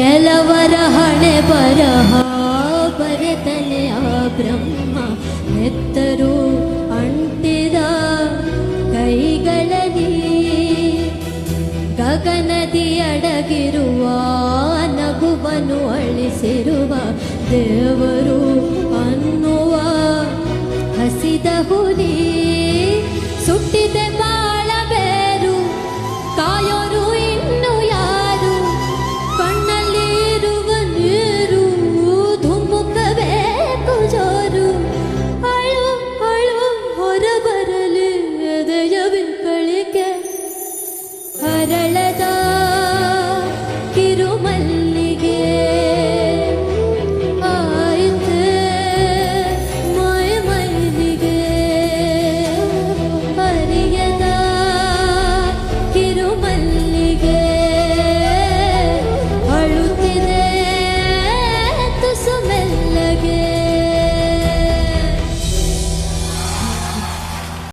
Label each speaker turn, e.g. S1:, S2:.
S1: ಕೆಲವರ ಹಣೆ ಬರಹ ಬರೆತಲೆ ಆ ಬ್ರಹ್ಮ ನೆತ್ತರು ಅಂಟಿದ ಕೈಗಳಲ್ಲಿ ಗಗನದಿ ಅಡಗಿರುವ ನಗುವನ್ನು ಅಳಿಸಿರುವ ದೇವರು ಅನ್ನುವ ಹಸಿದ ಹುಲಿ ಸುಟ್ಟಿದೆ